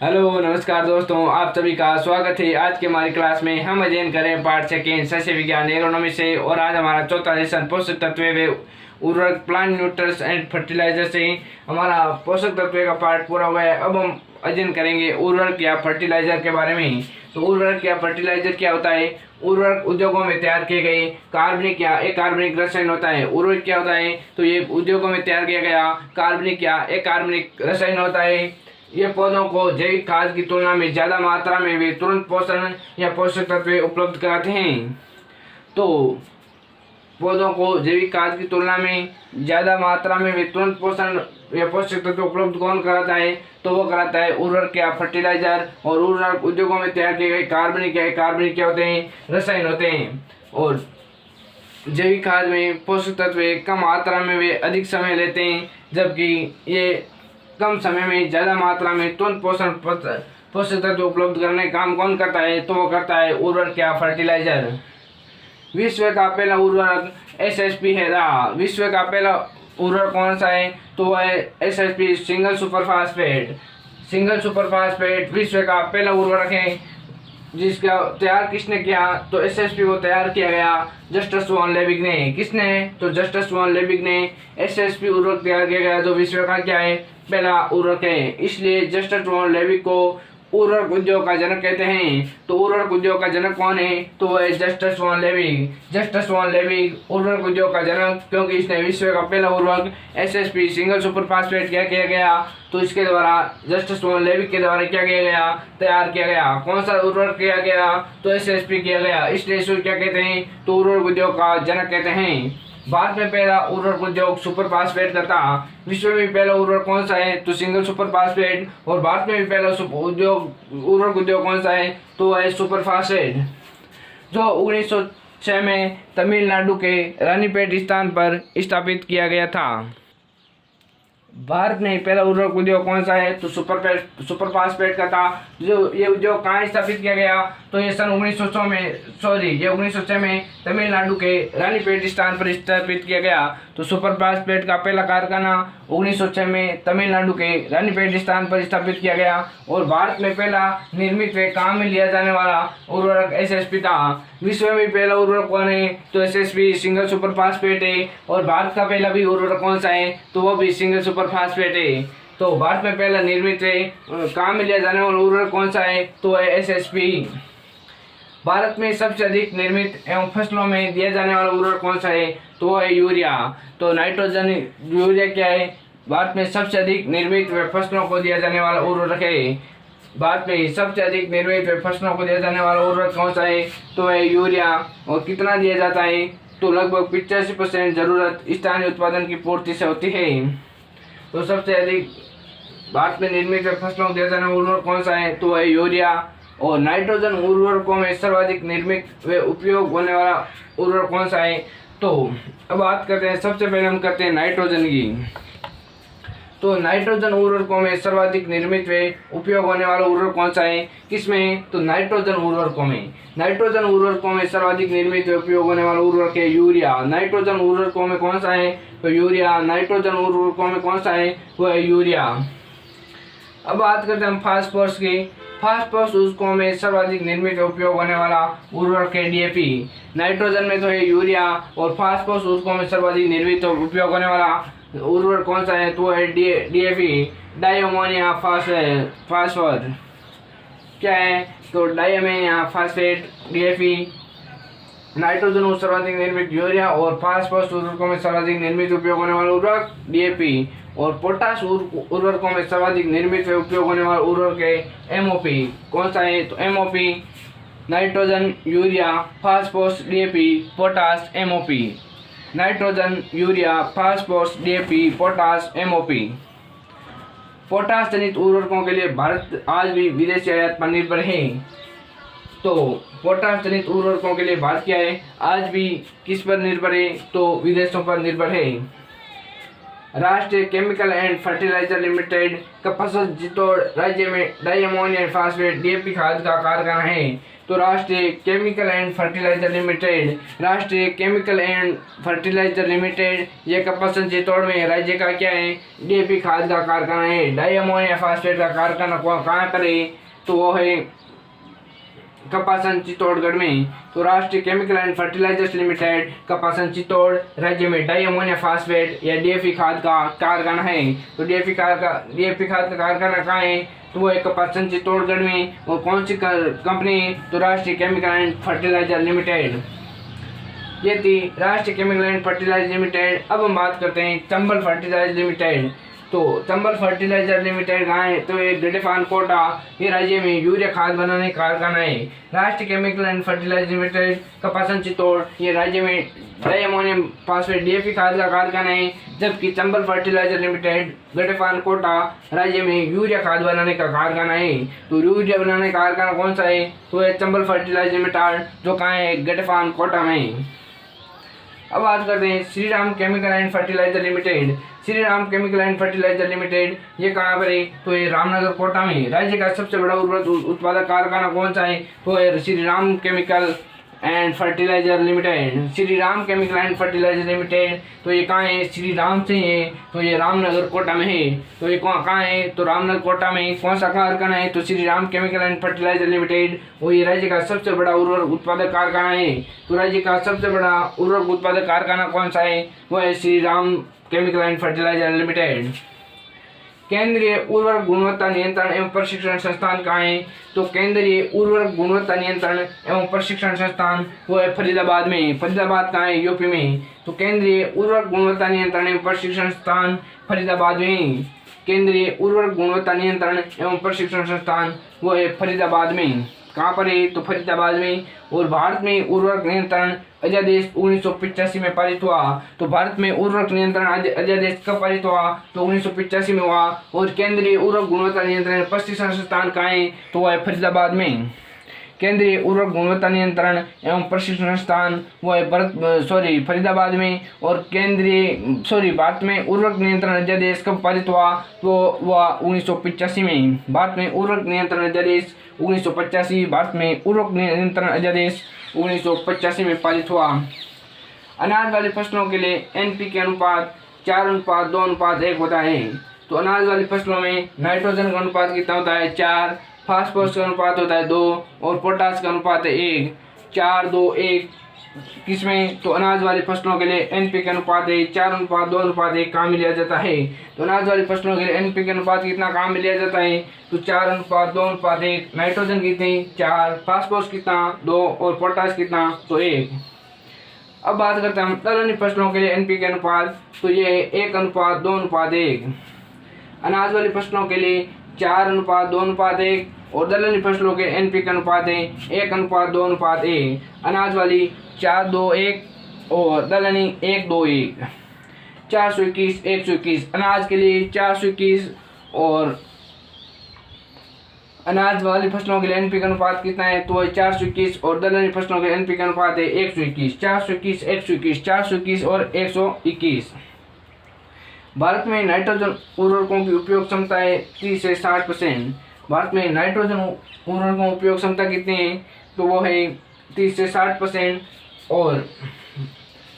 Hello नमस्कार दोस्तों, आप सभी का स्वागत है। आज के हमारी क्लास में हम अध्ययन करें पाठ सेकेंड सस्य विज्ञान एग्रोनॉमी से। और आज हमारा चौथा लेसन पोषक तत्व व उर्वरक प्लांट न्यूट्रल्स एंड फर्टिलाइजर से हमारा पोषक तत्व का पाठ पूरा हुआ है। अब हम अध्ययन करेंगे उर्वरक या फर्टिलाइजर के बारे में। तो उर्वरक या फर्टिलाइजर क्या होता है? उर्वरक उद्योगों में तैयार किए गए कार्बनिक या अकार्बनिक रसायन होता है। उर्वरक क्या होता है? तो ये उद्योगों में तैयार किया गया कार्बनिक या अकार्बनिक रसायन होता है। ये पौधों को जैविक खाद की तुलना में ज़्यादा मात्रा में वे तुरंत पोषण या पोषक तत्व उपलब्ध कराते हैं। तो पौधों को जैविक खाद की तुलना में ज़्यादा मात्रा में वे तुरंत पोषण या पोषक तत्व उपलब्ध कौन कराता है? तो वो कराता है उर्वरक या फर्टिलाइजर। और उर्वरक उद्योगों में तैयार किए गए कार्बनिक या अकार्बनिक क्या होते हैं? रसायन होते हैं। और जैविक खाद में पोषक तत्व कम मात्रा में वे अधिक समय लेते हैं, जबकि ये कम समय में ज़्यादा मात्रा में तुरंत पोषक तत्व उपलब्ध करने का काम कौन करता है? तो वो करता है उर्वरक या फर्टिलाइजर। विश्व का पहला उर्वरक एसएसपी है। विश्व का पहला उर्वरक कौन सा है? तो वह है SSP, single super phosphate. Single super phosphate विश्व का पहला उर्वरक है, जिसका तैयार किसने किया? तो एसएसपी को तैयार किया गया जस्टस वॉन लेविग ने। किसने? तो जस्टस वॉन लेविग ने एसएसपी उर्वरक तैयार किया गया, जो विश्व का क्या है? पहला उर्वरक है। इसलिए जस्टस वॉन लेविग को उर्वरक उद्योग का जनक कहते हैं। तो उर्वरक उद्योग का जनक कौन है? तो वह है जस्टस वॉन लेविग। जस्टस वॉन लेविग उर्वरक उद्योग का जनक, क्योंकि इसने विश्व का पहला उर्वरक एसएसपी, सिंगल सुपर फास्फेट क्या किया गया? तो इसके द्वारा जस्टस वॉन लेविग के द्वारा क्या किया गया? तैयार किया गया। कौन सा उर्वरक किया गया? तो एसएसपी किया गया। इसलिए इसको क्या कहते हैं? तो उर्वरक उद्योग का जनक कहते हैं। भारत में पहला उर्वरक उद्योग सुपर फास्फेट का था। विश्व में पहला उर्वरक कौन सा है? तो सिंगल सुपर फास्फेट। और भारत में भी पहला उर्वरक उद्योग कौन सा है? तो है सुपर फास्फेट, जो 1906 में तमिलनाडु के रानीपेट स्थान पर स्थापित किया गया था। भारत में पहला उर्वरक उद्योग कौन सा है? तो सुपर फास्फेट का था। जो ये उद्योग कहाँ स्थापित किया गया? तो ये सन 1906 में तमिलनाडु के रानीपेट स्थान पर स्थापित किया गया। तो सुपर फास्फेट का पहला कारखाना 1906 में तमिलनाडु के रानीपेट स्थान पर स्थापित किया गया। और भारत में पहला निर्मित व काम में लिया जाने वाला उर्वरक एसएसपी था। विश्व में पहला उर्वरक कौन है? तो एसएसपी, सिंगल सुपर फास्फेट है। और भारत का पहला भी उर्वरक कौन सा है? तो वो भी सिंगल सुपर फास्फेट है। तो भारत में पहला निर्मित काम में लिया जाने वाला उर्वरक कौन सा है? तो है एसएसपी। भारत में सबसे अधिक निर्मित एवं फसलों में दिया जाने वाला उर्वरक कौन सा है? तो वो है यूरिया। तो नाइट्रोजन यूरिया क्या है? भारत में सबसे अधिक निर्मित फसलों को दिया जाने वाला उर्वरक है। भारत में सबसे अधिक निर्मित फसलों को दिया जाने वाला उर्वरक कौन सा है? तो है यूरिया। और कितना दिया जाता है? तो लगभग 85% जरूरत स्थानीय उत्पादन की पूर्ति से होती है। तो सबसे अधिक भारत में निर्मित फसलों को दिया जाने वाला उर्वरक कौन सा है? तो है यूरिया। और नाइट्रोजन उर्वरकों में सर्वाधिक निर्मित व उपयोग होने वाला उर्वरक कौन सा है? तो अब बात करते हैं, सबसे पहले हम करते हैं नाइट्रोजन की। तो नाइट्रोजन उर्वरकों में सर्वाधिक निर्मित व उपयोग होने वाला उर्वरक कौन सा है? किसमें? तो नाइट्रोजन उर्वरकों में। नाइट्रोजन उर्वरकों में सर्वाधिक निर्मित व उपयोग होने वाला उर्वरक है यूरिया। नाइट्रोजन उर्वरकों में कौन सा है? तो यूरिया। नाइट्रोजन उर्वरकों में कौन सा है? वो है यूरिया। अब बात करते हैं हम फास्फोरस की। फास्फोरस उर्वरकों में सर्वाधिक निर्मित उपयोग होने वाला उर्वरक है डीएपी। नाइट्रोजन में तो है यूरिया। और फास्फोरस उर्वरकों में सर्वाधिक निर्मित उपयोग होने वाला उर्वरक कौन सा है? तो है डीएपी, डाई अमोनियम फास्फेट। क्या है? तो di ammonium phosphate, DAP. Nitrogen में सर्वाधिक निर्मित यूरिया। और फास्फोरस उर्वरकों में सर्वाधिक निर्मित उपयोग होने वाला उर्वरक डीएपी। और पोटाश उर्वरकों में सर्वाधिक निर्मित उपयोग होने वाला उर्वरक है एमओपी। कौन सा है? तो MOP. Nitrogen, urea, phosphorus, DAP, potash, MOP. Nitrogen, urea, phosphorus, DAP, potash, MOP. Potash जनित उर्वरकों के लिए भारत आज भी विदेशी आयात पर निर्भर है। तो पोटाश जनित उर्वरकों के लिए भारत क्या है? आज भी किस पर निर्भर है? तो विदेशों पर निर्भर है। Rashtriya chemical and fertilizer limited कपसा चित्तौड़ राज्य में डाई अमोनियम फॉस्फेट डीएपी खाद का कारखाना है। तो Rashtriya chemical and fertilizer limited ये कपसा चित्तौड़ में राज्य का क्या है, डीएपी खाद का कारखाना है। डाई अमोनियम फॉस्फेट का कारखाना कहाँ पर है, तो वो है कपासन चित्तौड़गढ़ में। तो Rashtriya chemical and fertilizers limited Kapasan Chittor राज्य में डाई अमोनियम फॉस्फेट या डीएपी खाद का कारखाना है। तो डीएपी खाद का कारखाना कहाँ है, तो वो एक कपासन चित्तौड़गढ़ में। और कौन सी कंपनी, तो Rashtriya chemical and fertilizer limited. ये थी राष्ट्रीय केमिकल एंड फर्टिलाइजर लिमिटेड। अब हम बात करते हैं चंबल फर्टिलाइजर लिमिटेड। तो चंबल फर्टिलाइजर लिमिटेड कहाँ है, तो ये गडेफान कोटा ये राज्य में यूरिया खाद बनाने का कारखाना है। Rashtriya chemical and fertilizer limited Kapasan Chittor ये राज्य में डाई अमोनियम फॉस्फेट डीएपी खाद का कारखाना है, जबकि चंबल फर्टिलाइजर लिमिटेड गडेफान कोटा राज्य में यूरिया खाद बनाने का कारखाना है। तो यूरिया बनाने का कारखाना कौन सा है, तो है चंबल फर्टिलाइजर लिमिटेड जो कहाँ है, गडेफान कोटा में। अब बात करते हैं Shri Ram chemical and fertilizer limited. Shri Ram chemical and fertilizer limited ये कहाँ पर है, तो ये रामनगर कोटा में। राज्य का सबसे बड़ा उर्वरक उत्पादक कारखाना कौन सा है, तो है Shri Ram chemical and fertilizer limited. Shri Ram chemical and fertilizer limited तो ये कहाँ है, श्री राम से है, तो ये रामनगर कोटा में है। तो ये कहाँ है, तो रामनगर कोटा में। कौन सा कारखाना है, तो Shri Ram chemical and fertilizer limited. वो ये राज्य का सबसे बड़ा उर्वरक उत्पादक कारखाना है। तो राज्य का सबसे बड़ा उर्वरक उत्पादक कारखाना कौन सा है, वो है Shri Ram chemical and fertilizer limited. केंद्रीय उर्वरक गुणवत्ता नियंत्रण एवं प्रशिक्षण संस्थान कहाँ है, तो केंद्रीय उर्वरक गुणवत्ता नियंत्रण एवं प्रशिक्षण संस्थान वो है फरीदाबाद में। फरीदाबाद कहाँ है, यूपी में। तो केंद्रीय उर्वरक गुणवत्ता नियंत्रण एवं प्रशिक्षण संस्थान फरीदाबाद में। केंद्रीय उर्वरक गुणवत्ता नियंत्रण एवं प्रशिक्षण संस्थान वो है फरीदाबाद में। कहाँ पर है, तो फरीदाबाद में। और भारत में उर्वरक नियंत्रण अध्यादेश 1985 में पारित हुआ। तो भारत में उर्वरक नियंत्रण अध्यादेश कब पारित हुआ, तो 1985 में हुआ। और केंद्रीय उर्वरक गुणवत्ता नियंत्रण प्रशिक्षण संस्थान कहाँ है, तो वह है फरीदाबाद में। केंद्रीय उर्वरक गुणवत्ता नियंत्रण एवं प्रशिक्षण संस्थान वो है फरीदाबाद में। और भारत में उर्वरक नियंत्रण अध्यादेश कब पारित हुआ, तो वह 1985 में। भारत में उर्वरक नियंत्रण अध्यादेश 1985, भारत में उर्वरक नियंत्रण अध्यादेश 1985 में पारित हुआ। अनाज वाली फसलों के लिए एनपीके अनुपात 4:2:1 होता है। तो अनाज वाली फसलों में नाइट्रोजन का अनुपात कितना होता है, 4, फास्फोरस का अनुपात होता है 2 और पोटास का अनुपात है 1, 4:2:1। किसमें, तो अनाज वाली फसलों के लिए एनपीके अनुपात है 4:2:1 काम में लिया जाता है। तो अनाज वाली फसलों के लिए एनपीके अनुपात कितना काम में लिया जाता है, तो 4:2:1। नाइट्रोजन कितनी, 4, फास्फोरस कितना, 2 और पोटास कितना, तो 1। अब बात करते हैं हम दलहनी फसलों के लिए एनपीके अनुपात, तो ये 1:2:1। अनाज वाली फसलों के लिए 4:2:1 और दलहनी फसलों के एनपीके अनुपात है 1:2:1। अनाज वाली 4:2:1 और दलहनी 1:2:1। 421 121 अनाज के लिए 421 और अनाज वाली फसलों के लिए एनपीके अनुपात कितना है, तो 421 और दलहनी फसलों के एनपीके अनुपात है 121। 421 121 421 और 121। भारत में नाइट्रोजन उर्वरकों की उपयोग क्षमता है 30 से 60%। भारत में नाइट्रोजन उर्वरकों की उपयोग क्षमता कितनी है, तो वो है 30 से 60%। और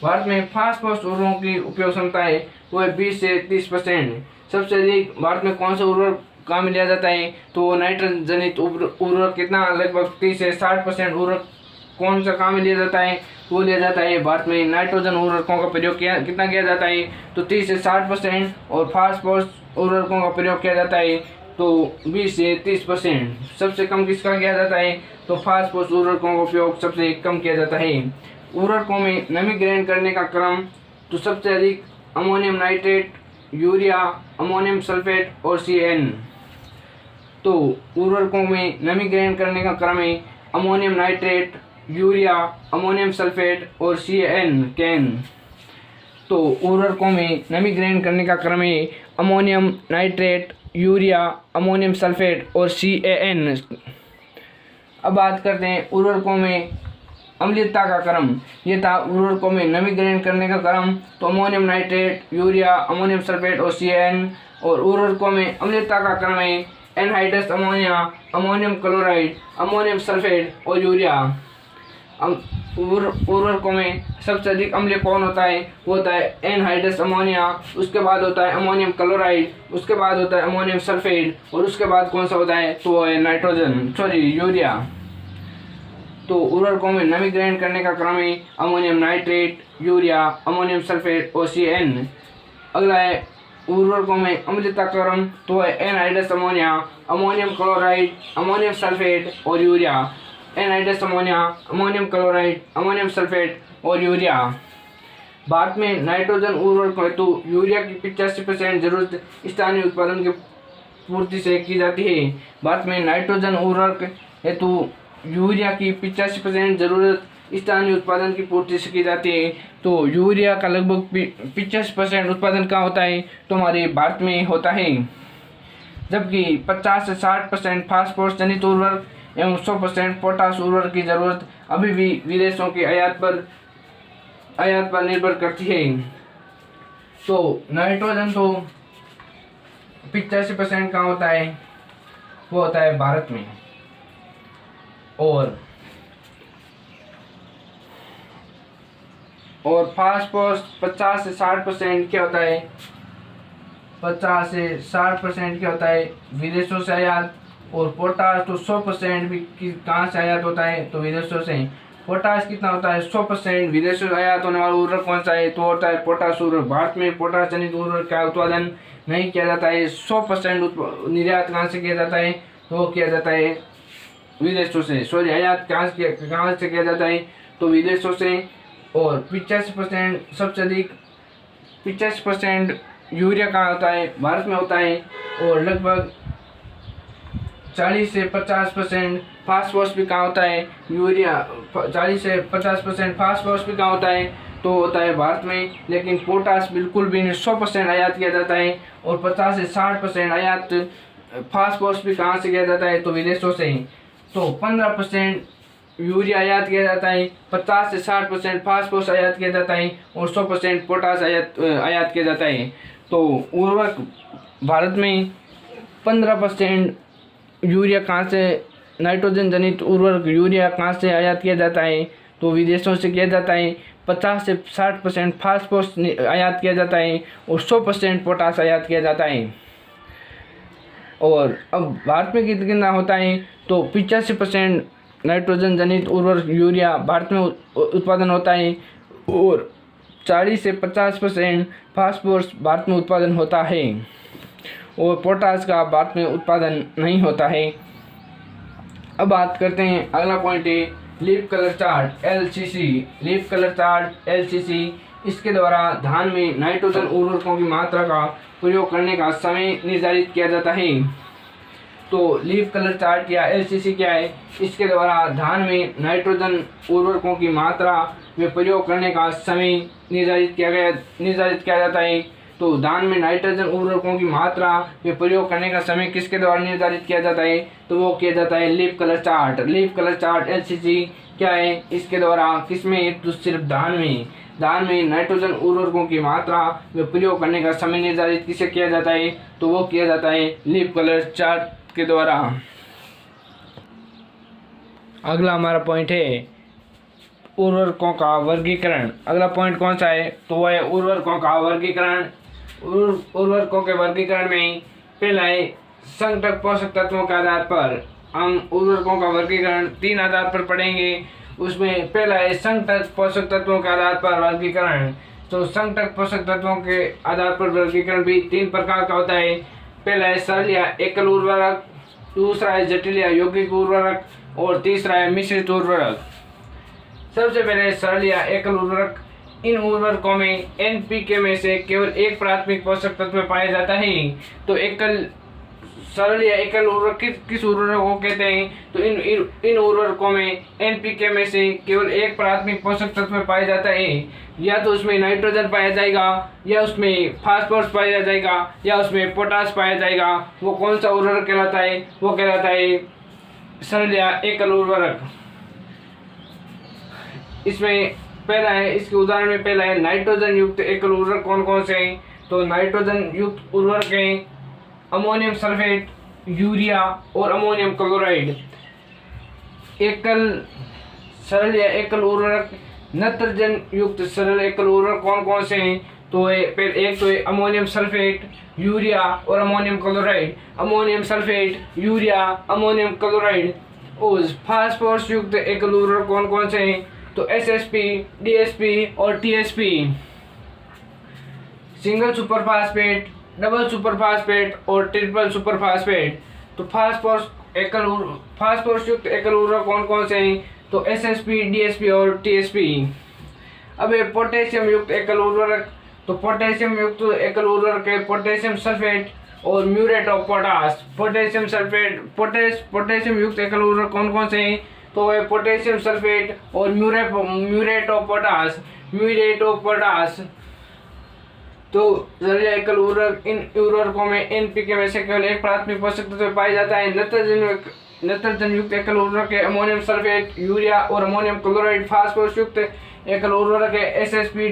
भारत में फास्फोरस उर्वरकों की उपयोग क्षमता है वो है 20 से 30%। सबसे अधिक भारत में कौन सा उर्वरक काम में लिया जाता है, तो नाइट्रोजन जनित उर्वरक कितना, लगभग 30 से 60% उर्वरक कौन सा काम में लिया जाता है, वो लिया जाता है। भारत में नाइट्रोजन उर्वरकों का प्रयोग कितना किया जाता है, तो 30 से 60%। और फास्फोरस उर्वरकों का प्रयोग किया जाता है तो 20 से 30%। सबसे कम किसका किया जाता है, तो फास्फोरस उर्वरकों का उपयोग सबसे कम किया जाता है। उर्वरकों में नमी ग्रहण करने का क्रम, तो सबसे अधिक ammonium nitrate, urea, ammonium sulphate और CAN। तो उर्वरकों में नमी ग्रहण करने का क्रम है ammonium nitrate, urea, ammonium sulphate और CAN। तो उर्वरकों में नमी ग्रहण करने का क्रम है ammonium nitrate, urea, ammonium sulphate और CAN। अब बात करते हैं उर्वरकों में अम्लीयता का क्रम, ये था उर्वरकों में नमी ग्रहण करने का क्रम। तो ammonium nitrate, urea, ammonium sulphate और CaN। और उर्वरकों में अम्लीयता का क्रम है anhydrous ammonia, ammonium chloride, ammonium sulphate और यूरिया। उर्वरकों में सबसे अधिक अम्लीय कौन होता है? वो होता है एनहाइड्रस अमोनिया, उसके बाद होता है अमोनियम क्लोराइड, उसके बाद होता है अमोनियम सल्फेट और उसके बाद कौन सा होता है? तो वो है यूरिया। तो उर्वरकों में नमी ग्रहण करने का क्रम है ammonium nitrate, urea, ammonium sulphate और CaN। अगला है उर्वरकों में अम्लीयता का क्रम, तो है anhydrous ammonia, ammonium chloride, ammonium sulphate और urea. Anhydrous ammonia, ammonium chloride, ammonium sulphate और यूरिया। भारत में नाइट्रोजन उर्वरक हेतु यूरिया की 85% जरूरत स्थानीय उत्पादन की पूर्ति से की जाती है। भारत में नाइट्रोजन उर्वरक हेतु यूरिया की 85% जरूरत स्थानीय उत्पादन की पूर्ति से की जाती है। तो यूरिया का लगभग 85% उत्पादन कहाँ होता है? तो हमारे भारत में होता है। जबकि 50 से 60% फास्फोरस जनित उर्वरक एवं 100% पोटास उर्वरक की जरूरत अभी भी विदेशों के आयात पर निर्भर करती है। तो नाइट्रोजन तो 85% कहाँ होता है? वो होता है भारत में। और फास्फोरस 50 से 60% क्या होता है? 50 से 60% क्या होता है? विदेशों से आयात। और पोटास तो 100% भी कहाँ से आयात होता है? तो विदेशों से। पोटास कितना होता है? 100% विदेशों से आयात होने वाला उर्वरक कौन सा है? तो होता है पोटास उर्वरक। भारत में पोटास जनित उर्वरक का उत्पादन नहीं किया जाता है। 100% निर्यात कहाँ से किया जाता है? तो वो किया जाता है विदेशों से। आयात कहाँ से किया जाता है? तो विदेशों से। और 85% सबसे अधिक 85% यूरिया कहाँ होता है? भारत में होता है। और लगभग 40 से 50% फास्फोरस भी कहाँ होता है? यूरिया 40 से 50% फास्फोरस भी कहाँ होता है? तो होता है भारत में। लेकिन पोटास बिल्कुल भी नहीं, 100% आयात किया जाता है। और 50 से 60% आयात फास्फोरस भी कहाँ से किया जाता है? तो विदेशों से ही। तो 15% यूरिया आयात किया जाता है, 50 से 60% फास्फोरस आयात किया जाता है और 100% पोटास आयात किया जाता है। तो उर्वरक भारत में 15% यूरिया कहाँ से, नाइट्रोजन जनित उर्वरक यूरिया कहाँ से आयात किया जाता है? तो विदेशों से किया जाता है। 50 से 60% फास्फोरस आयात किया जाता है और 100% पोटास आयात किया जाता है। और अब भारत में कितना होता है? तो 85% नाइट्रोजन जनित उर्वरक यूरिया भारत में उत्पादन होता है और 40 से 50% फास्फोरस भारत में उत्पादन होता है और पोटास का भारत में उत्पादन नहीं होता है। अब बात करते हैं, अगला पॉइंट है leaf colour chart LCC। Leaf colour chart LCC, इसके द्वारा धान में नाइट्रोजन उर्वरकों की मात्रा का प्रयोग करने का समय निर्धारित किया जाता है। तो लीफ कलर चार्ट या LCC क्या है? इसके द्वारा धान में नाइट्रोजन उर्वरकों की मात्रा में प्रयोग करने का समय निर्धारित किया जाता है। तो धान में नाइट्रोजन उर्वरकों की मात्रा में प्रयोग करने का समय किसके द्वारा निर्धारित किया जाता है? तो वो किया जाता है leaf colour chart. Leaf colour chart LCC क्या है? इसके द्वारा किसमें? तो सिर्फ धान में नाइट्रोजन उर्वरकों की मात्रा में प्रयोग करने का समय निर्धारित किसे किया जाता है? तो वो किया जाता है लीफ कलर चार्ट के द्वारा। अगला हमारा पॉइंट है उर्वरकों का वर्गीकरण। अगला पॉइंट कौन सा है? तो वह है उर्वरकों का वर्गीकरण। उर्वरकों के वर्गीकरण में पहला है संगठक पोषक तत्वों के आधार पर। हम उर्वरकों का वर्गीकरण 3 आधार पर पढ़ेंगे। उसमें पहला है संगठक पोषक तत्वों के आधार पर वर्गीकरण। तो संगठक पोषक तत्वों के आधार पर वर्गीकरण भी 3 प्रकार का होता है। पहला है सरल या एकल उर्वरक, दूसरा है जटिल या यौगिक उर्वरक और तीसरा है मिश्रित उर्वरक। सबसे पहले सरल या एकल उर्वरक। इन उर्वरकों में NPK में से केवल एक प्राथमिक पोषक तत्व पाया जाता है। तो सरल या एकल उर्वरक किस उर्वरक को कहते हैं? तो इन उर्वरकों में NPK में से केवल एक प्राथमिक पोषक तत्व पाया जाता है। या तो उसमें नाइट्रोजन पाया जाएगा, या उसमें फास्फोरस पाया जाएगा, या उसमें पोटास पाया जाएगा। वो कौन सा उर्वरक कहलाता है? वो कहलाता है सरल या एकल उर्वरक। इसमें पहला है, इसके उदाहरण में पहला है नाइट्रोजन युक्त एकल उर्वरक कौन कौन से हैं? तो नाइट्रोजन युक्त उर्वरक हैं अमोनियम सल्फेट, यूरिया और अमोनियम क्लोराइड। एकल सरल या एकल उर्वरक नाइट्रोजन युक्त सरल एकल उर्वरक कौन कौन से हैं? तो एक तो है अमोनियम सल्फेट, यूरिया और ammonium chloride. Ammonium sulphate, urea, ammonium chloride. और फास्फोरस युक्त एकल उर्वरक कौन कौन से हैं? तो एसएसपी, डीएसपी और TSP. Single superphosphate, double superphosphate और ट्रिपल सुपरफास्फेट। तो फास्फोरस युक्त एकल उर्वरक कौन कौन से हैं? तो एसएसपी, डीएसपी और टीएसपी। अब ये पोटेशियम युक्त एकल उर्वरक, तो पोटेशियम युक्त एकल उर्वरक है पोटेशियम सल्फेट और muriate of potash. Potassium sulphate, potassium युक्त एकल उर्वरक कौन कौन से हैं? तो वह पोटेशियम सल्फेट और muriate of potash, muriate of potash. तो जलीय एकल उर्वरक, इन उर्वरकों में एनपीके में से केवल एक प्राथमिक पोषक तत्व पाया जाता है। नाइट्रोजन युक्त एकल उर्वरक है अमोनियम सल्फेट, यूरिया और अमोनियम क्लोराइड। फास्फोरस युक्त एकल उर्वरक है एसएसपी,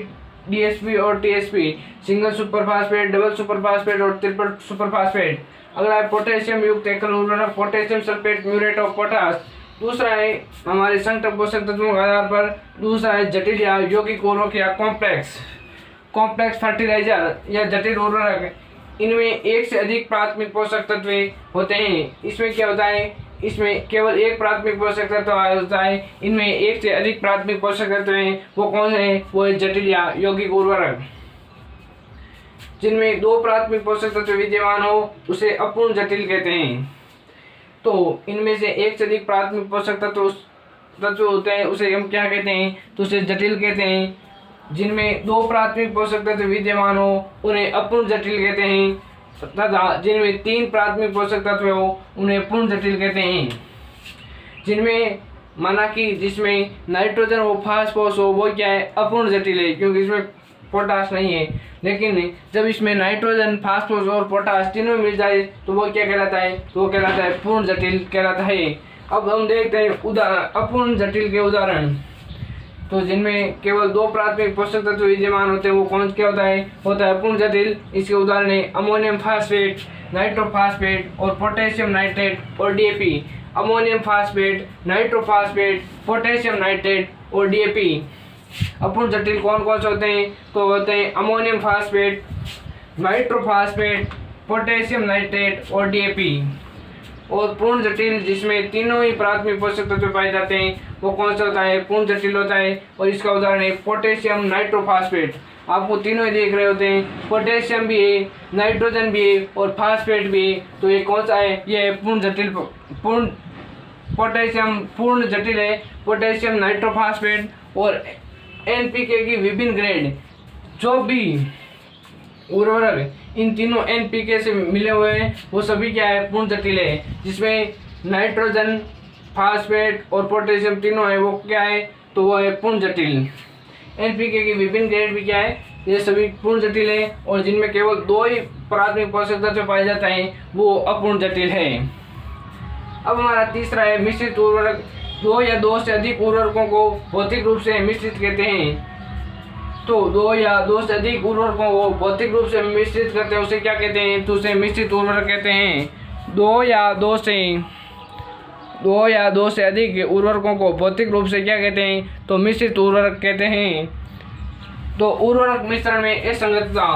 डीएसपी और TSP. Single superphosphate, double superphosphate और ट्रिपल सुपरफास्फेट। अगला है पोटेशियम युक्त एकल उर्वरक potassium sulphate, muriate of potash. दूसरा है हमारे संकट पोषक तत्वों के आधार पर, दूसरा है जटिल या यौगिक उर्वरक या कॉम्प्लेक्स फर्टिलाइजर या जटिल उर्वरक। इनमें एक से अधिक प्राथमिक पोषक तत्व होते हैं। इसमें क्या होता है? इसमें केवल एक प्राथमिक पोषक तत्व होता है। इनमें एक से अधिक प्राथमिक पोषक तत्व हैं, वो कौन से हैं? वो है जटिल या यौगिक उर्वरक। जिनमें दो प्राथमिक पोषक तत्व विद्यमान हो उसे अपूर्ण जटिल कहते हैं। तो इनमें से एक से अधिक प्राथमिक पोषक तत्व होते हैं, उसे हम क्या कहते हैं? तो उसे जटिल कहते हैं। जिनमें दो प्राथमिक पोषक तत्व विद्यमान हो उन्हें अपूर्ण जटिल कहते हैं, तथा जिनमें तीन प्राथमिक पोषक तत्व हो उन्हें पूर्ण जटिल कहते हैं। जिनमें माना कि जिसमें नाइट्रोजन और फास्फोरस हो वो क्या है? अपूर्ण जटिल है, क्योंकि इसमें पोटाश नहीं है। लेकिन जब इसमें नाइट्रोजन, फास्फोरस और पोटाश तीनों मिल जाए तो वो क्या कहलाता है? तो वो कहलाता है पूर्ण जटिल कहलाता है। अब हम देखते हैं अपूर्ण जटिल के उदाहरण। तो जिनमें केवल दो प्राथमिक पोषक तत्व विद्यमान होते हैं वो कौन क्या होता है? अपूर्ण जटिल। इसके उदाहरण है अमोनियम फास्फेट, नाइट्रोफास्फेट और पोटेशियम नाइट्रेट और DAP. Ammonium phosphate, nitrophosphate, potassium nitrate और डीएपी। अपूर्ण जटिल कौन कौन से होते हैं? तो होते हैं ammonium phosphate, nitrophosphate, potassium nitrate और डीएपी। और पूर्ण जटिल जिसमें तीनों ही प्राथमिक पोषक तत्व पाए जाते हैं वो कौन सा होता है? पूर्ण जटिल होता है। और इसका उदाहरण है पोटेशियम नाइट्रोफास्फेट। आपको तीनों ही देख रहे होते हैं, पोटेशियम भी है, नाइट्रोजन भी है और फास्फेट भी है। तो ये कौन सा है? ये पूर्ण जटिल, पोटेशियम पूर्ण जटिल है। पोटेशियम नाइट्रोफास्फेट और एनपीके की विभिन्न ग्रेड जो भी उर्वरक इन तीनों एनपीके से मिले हुए हैं वो सभी क्या है? पूर्ण जटिल है। जिसमें नाइट्रोजन, फास्फेट और पोटेशियम तीनों है वो क्या है? तो वो है पूर्ण जटिल। एनपीके की विभिन्न ग्रेड भी क्या है? ये सभी पूर्ण जटिल है। और जिनमें केवल दो ही प्राथमिक पोषक तत्व पाए जाते हैं वो अपूर्ण जटिल है। अब हमारा तीसरा है मिश्रित उर्वरक। दो या दो से अधिक उर्वरकों को भौतिक रूप से मिश्रित कहते हैं। तो दो या दो से अधिक उर्वरकों को भौतिक रूप से मिश्रित करते हैं उसे क्या कहते हैं? तो उसे मिश्रित उर्वरक कहते हैं। दो या दो से अधिक उर्वरकों को भौतिक रूप से क्या कहते हैं? तो मिश्रित उर्वरक कहते हैं। तो उर्वरक मिश्रण में असंगतता,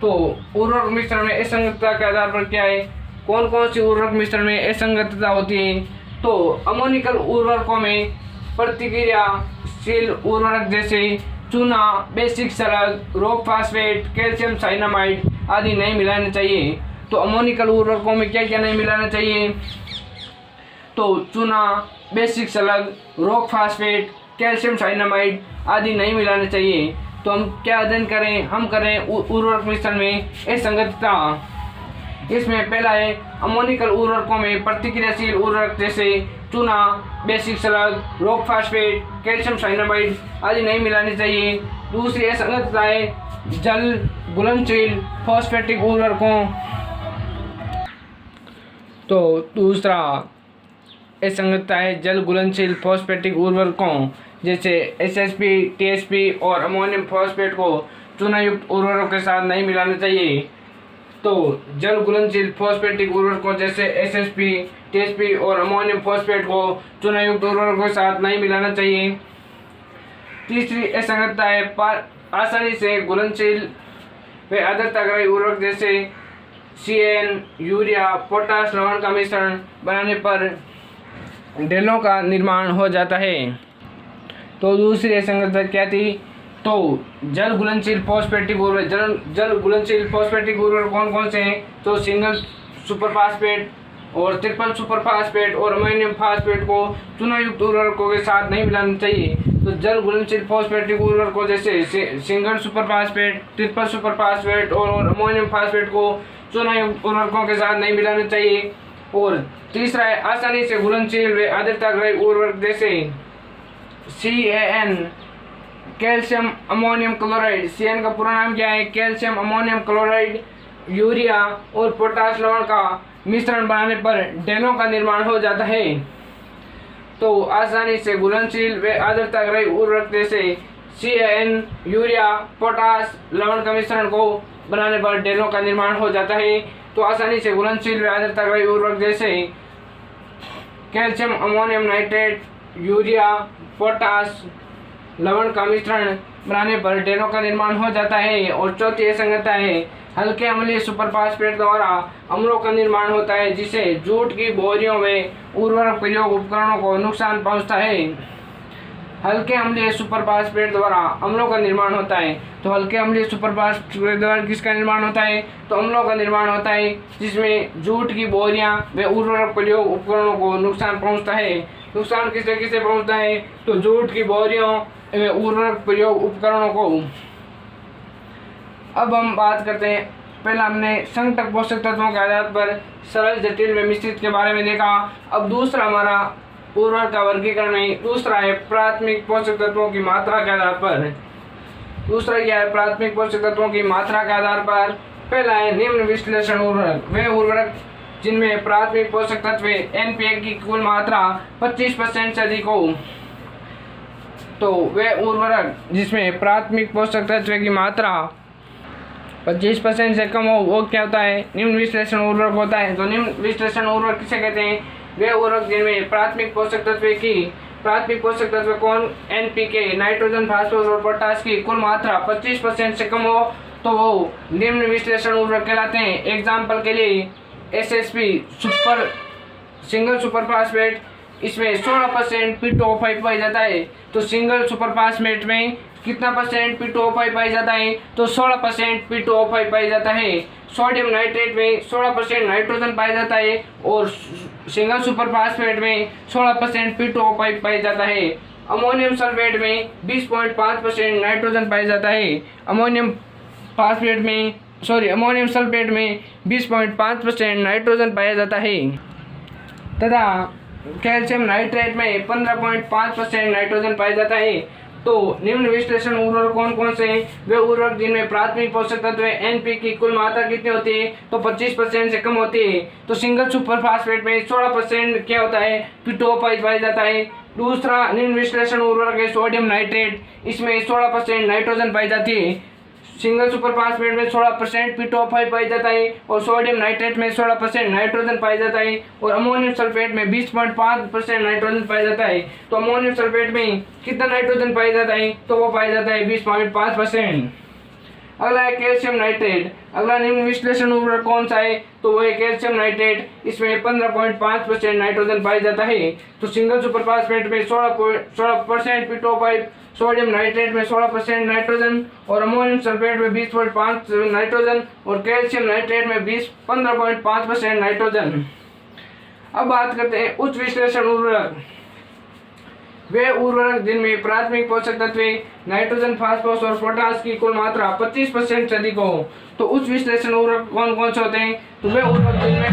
तो उर्वरक मिश्रण में असंगतता के आधार पर क्या है? कौन कौन सी उर्वरक मिश्रण में असंगतता होती है? तो अमोनिकल उर्वरकों में प्रतिक्रियाशील उर्वरक जैसे चूना, basic sulphur, rock phosphate, calcium cyanamide आदि नहीं मिलाने चाहिए। तो अमोनिकल उर्वरकों में क्या क्या नहीं मिलाना चाहिए? तो चूना, basic sulphur, rock phosphate, calcium cyanamide आदि नहीं मिलाने चाहिए। तो हम क्या अध्ययन करें? हम करें उर्वरक मिश्रण में असंगतता। इसमें पहला है अमोनिकल उर्वरकों में प्रतिक्रियाशील उर्वरक जैसे चूना, basic sulphur, rock phosphate, calcium cyanamide आदि नहीं मिलानी चाहिए। दूसरी असंगतता है जल घुलनशील फॉस्फेटिक उर्वरकों। तो दूसरा असंगतता है जल घुलनशील फॉस्फेटिक उर्वरकों जैसे एसएसपी, टीएसपी और अमोनियम फॉस्फेट को चूनायुक्त उर्वरकों के साथ नहीं मिलाना चाहिए। तो जल घुलनशील फॉस्फेटिक उर्वरकों जैसे एसएसपी, टीएसपी और अमोनियम फॉस्फेट को चूनायुक्त उर्वरकों के साथ नहीं मिलाना चाहिए। तीसरी असंगतता है आसानी से घुलनशील व आर्द्रताग्राही उर्वरक जैसे CAN, यूरिया, पोटाश लवण का मिश्रण बनाने पर ढेलों का निर्माण हो जाता है। तो दूसरी असंगतता क्या थी? तो जल घुलनशील फॉस्फेटिक उर्वरक जल घुलनशील फॉस्फेटिक उर्वरक कौन कौन से हैं? तो सिंगल सुपर फास्फेट और ट्रिपल सुपर फास्फेट और अमोनियम फास्फेट को चूनायुक्त उर्वरकों के साथ नहीं मिलाना चाहिए। तो जल घुलनशील फॉस्फेटिक उर्वरकों जैसे single super phosphate, triple super phosphate और अमोनियम फास्फेट को चूनायुक्त उर्वरकों के साथ नहीं मिलाना चाहिए। और तीसरा है आसानी से घुलनशील व आर्द्रताग्राही उर्वरक जैसे CAN, calcium ammonium chloride. CAN का पूरा नाम क्या है? Calcium ammonium chloride. यूरिया और पोटाश लवण का मिश्रण बनाने पर ढेलों का निर्माण हो जाता है। तो आसानी से घुलनशील व आर्द्रताग्राही उर्वरक जैसे CAN, यूरिया, पोटाश लवण का मिश्रण को बनाने पर ढेलों का निर्माण हो जाता है। तो आसानी से घुलनशील व आर्द्रताग्राही उर्वरक जैसे calcium ammonium nitrate, urea, potash लवण का मिश्रण बनाने पर ढेलों का निर्माण हो जाता है। और चौथी असंगतता है हल्के अम्लीय सुपरफास्फेट द्वारा अम्लों का निर्माण होता है जिससे जूट की बोरियों में उर्वरक प्रयोग उपकरणों को नुकसान पहुंचता है। हल्के अम्लीय सुपरफास्फेट द्वारा अम्लों का निर्माण होता है। तो हल्के अम्लीय सुपरफास्फेट द्वारा किसका निर्माण होता है? तो अम्लों का निर्माण होता है जिसमें जूट की बोरियां व उर्वरक प्रयोग उपकरणों को नुकसान पहुंचता है। नुकसान किसे किसे पहुंचता है? तो जूट की बोरियों व उर्वरक प्रयोग उपकरणों को। अब हम बात करते हैं, पहला हमने संघटक पोषक तत्वों के आधार पर सरल, जटिल व मिश्रित के बारे में देखा। अब दूसरा हमारा उर्वरक का वर्गीकरण है। दूसरा है प्राथमिक पोषक तत्वों की मात्रा के आधार पर। दूसरा क्या है? प्राथमिक पोषक तत्वों की मात्रा के आधार पर। पहला है निम्न विश्लेषण उर्वरक। वे उर्वरक जिनमें प्राथमिक पोषक तत्व NPK की कुल मात्रा 25% से अधिक हो। तो वे उर्वरक जिसमें प्राथमिक पोषक तत्व की मात्रा 25% से कम हो वो क्या होता है? निम्न विश्लेषण उर्वरक होता है। तो निम्न विश्लेषण उर्वरक किसे कहते हैं? वे उर्वरक जिनमें प्राथमिक पोषक तत्व कौन? NPK, नाइट्रोजन, फास्फोरस और पोटाश की कुल मात्रा 25% से कम हो तो वो निम्न विश्लेषण उर्वरक कहलाते हैं। एग्जाम्पल के लिए SSP सिंगल सुपर फास्फेट, इसमें 16% P2O5 पाई जाता है। तो सिंगल सुपर फास्फेट में कितना परसेंट P2O5 पाई जाता है? तो 16% P2O5 पाई जाता है। सोडियम नाइट्रेट में 16% नाइट्रोजन पाया जाता है और सिंगल सुपर फास्फेट में 16% P2O5 पाया जाता है। अमोनियम सल्फेट में 20.5% नाइट्रोजन पाया जाता है। अमोनियम सल्फेट में 20.5% नाइट्रोजन पाया जाता है तथा कैल्शियम नाइट्रेट में 15.5% नाइट्रोजन पाया जाता है। तो निम्न विश्लेषण उर्वरक कौन कौन से हैं? वे उर्वरक जिनमें प्राथमिक पोषक तत्व NPK की कुल मात्रा कितनी होती है? तो 25% से कम होती है। तो सिंगल सुपर फास्फेट में 16% क्या होता है? P2O5 पाया जाता है। दूसरा निम्न विश्लेषण उर्वरक है सोडियम नाइट्रेट, इसमें 16% नाइट्रोजन पाई जाती है। सिंगल सुपर फास्फेट में 16% P2O5 पाया जाता है और सोडियम नाइट्रेट में 16% नाइट्रोजन पाया जाता है और अमोनियम सल्फेट में 20.5% नाइट्रोजन पाया जाता है। तो अमोनियम सल्फेट में कितना नाइट्रोजन पाया जाता है? तो वो पाया जाता है 20.5%। अगला है कैल्शियम नाइट्रेट। अगला निम्न विश्लेषण उर्वरक कौन सा है? तो वो है कैल्शियम नाइट्रेट, इसमें 15.5% नाइट्रोजन पाया जाता है। तो सिंगल सुपर फास्फेट में 16% P2O5, सोडियम नाइट्रेट में 16% नाइट्रोजन और अमोनियम सल्फेट में 20.5% नाइट्रोजन और कैल्शियम नाइट्रेट में 15.5% नाइट्रोजन। अब बात करते हैं उच्च विश्लेषण उर्वरक। वे उर्वरक जिनमें प्राथमिक पोषक तत्व नाइट्रोजन, फास्फोरस और पोटाश की कुल मात्रा 25% से अधिक हो। तो उच्च विश्लेषण उर्वरक कौन कौन से होते हैं? तो वे उर्वरक जिनमें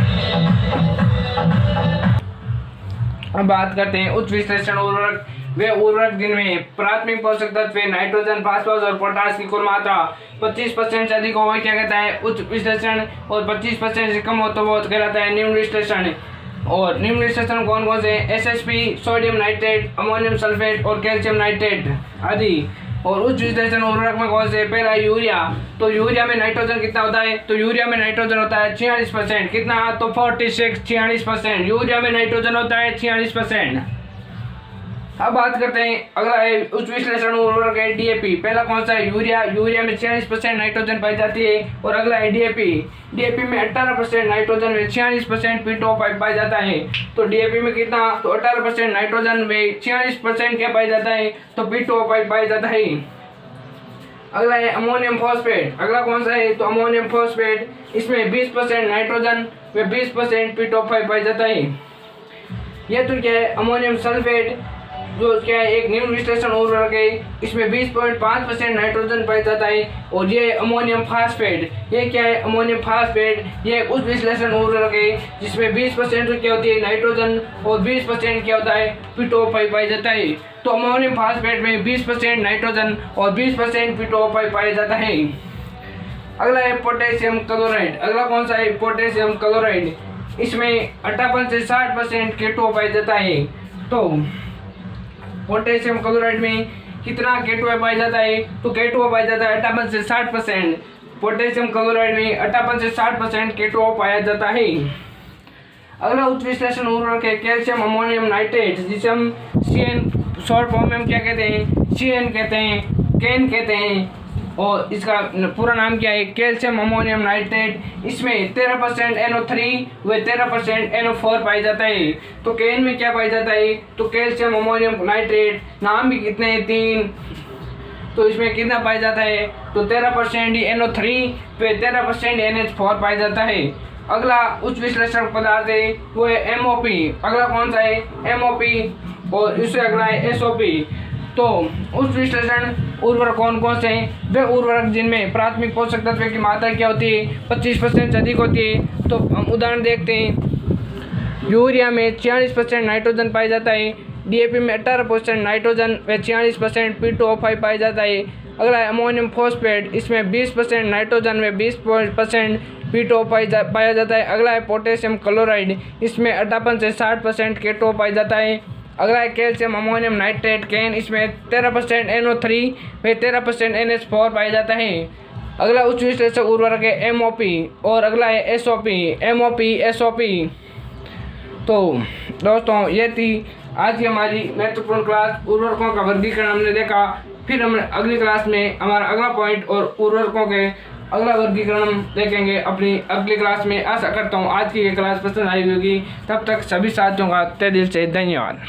अब बात करते हैं उच्च विश्लेषण उर्वरक। वे उर्वरक जिनमें प्राथमिक पोषक तत्व नाइट्रोजन, फास्फोरस और पोटाश की कुल मात्रा 25% से अधिक हो क्या कहता है? उच्च विश्लेषण। और 25% से कम हो तो वो कहलाता है निम्न विश्लेषण। और निम्न विश्लेषण कौन कौन से SSP, sodium nitrate, ammonium sulphate और कैल्शियम नाइट्रेट आदि। और उच्च विश्लेषण उर्वरक में कौन से, पहला यूरिया। तो यूरिया में नाइट्रोजन कितना होता है, तो यूरिया में नाइट्रोजन होता है 46%। कितना, तो 46% यूरिया में नाइट्रोजन होता है 46%। अब बात करते हैं अगला है उच्च विश्लेषण उर्वरक है DAP। पहला कौन सा है, यूरिया। यूरिया में 46% नाइट्रोजन पाई जाती है। और अगला है DAP। DAP में 18% नाइट्रोजन में 46% P2O5 पाया जाता है। तो DAP में कितना, तो 18% नाइट्रोजन में 46% क्या पाया जाता है, तो P2O5 पाया जाता है। अगला है अमोनियम फॉस्फेट। अगला कौन सा है, तो अमोनियम फॉस्फेट। इसमें 20% नाइट्रोजन में 20% P2O5 पाया जाता है। यह तो क्या है अमोनियम सल्फेट, जो क्या है एक निम्न विश्लेषण उर्वरक है। इसमें 20.5% नाइट्रोजन पाया जाता है। और ये अमोनियम फास्फेट, ये क्या है अमोनियम फास्फेट, ये उच्च विश्लेषण उर्वरक है जिसमें 20% क्या होती है नाइट्रोजन और 20% क्या होता है P2O5 पाया जाता है। तो अमोनियम फास्फेट में 20% नाइट्रोजन और 20% P2O5 पाया जाता है। अगला है पोटेशियम क्लोराइड। अगला कौन सा है, पोटेशियम क्लोराइड। इसमें 58 से 60% K2O पाया जाता है। तो पोटेशियम क्लोराइड में कितना K2O पाया जाता है, तो K2O पाया जाता है 58 से 60%। पोटेशियम क्लोराइड में 58 से 60% K2O पाया जाता है। अगला उच्च विश्लेषण उर्वरक है कैल्शियम अमोनियम नाइट्रेट, जिसे हम CN शॉर्ट फॉर्म में हम क्या कहते हैं, CN कहते हैं, कैन कहते हैं। और इसका पूरा नाम क्या है, कैल्शियम अमोनियम नाइट्रेट। इसमें 13% NO3 व 13% NO4 पाया जाता है। तो कैन में क्या पाया जाता है, तो कैल्शियम अमोनियम नाइट्रेट। नाम भी कितने हैं, 3। तो इसमें कितना पाया जाता है, तो 13% NO3 व 13% NH4 पाया जाता है। अगला उच्च विश्लेषण पदार्थ है वो है MOP। अगला कौन सा है, MOP। और इससे अगला है SOP। तो उच्च विश्लेषण उर्वरक कौन कौन से हैं, वे उर्वरक जिनमें प्राथमिक पोषक तत्व की मात्रा क्या होती है 25% से अधिक होती है। तो हम उदाहरण देखते हैं। यूरिया में 46% नाइट्रोजन पाया जाता है। DAP में 18% नाइट्रोजन व 46% P2O5 पाया जाता है। अगला है अमोनियम फॉस्फेट। इसमें 20% नाइट्रोजन व 20% P2O5 पाया जाता है। अगला है पोटेशियम क्लोराइड। इसमें 58 से 60% K2O पाया जाता है। अगला है कैल्शियम अमोनियम नाइट्रेट कैन। इसमें 13% NO3 व 13% NH4 पाया जाता है। अगला उच्च विश्लेषक उर्वरक है MOP। और अगला है SOP, MOP SOP। तो दोस्तों ये थी आज की हमारी महत्वपूर्ण क्लास। उर्वरकों का वर्गीकरण हमने देखा। फिर हम अगली क्लास में हमारा अगला पॉइंट और उर्वरकों के अगला वर्गीकरण हम देखेंगे अपनी अगली क्लास में। आशा करता हूँ आज की ये क्लास पसंद आई होगी। तब तक सभी साथियों का तहे दिल से धन्यवाद।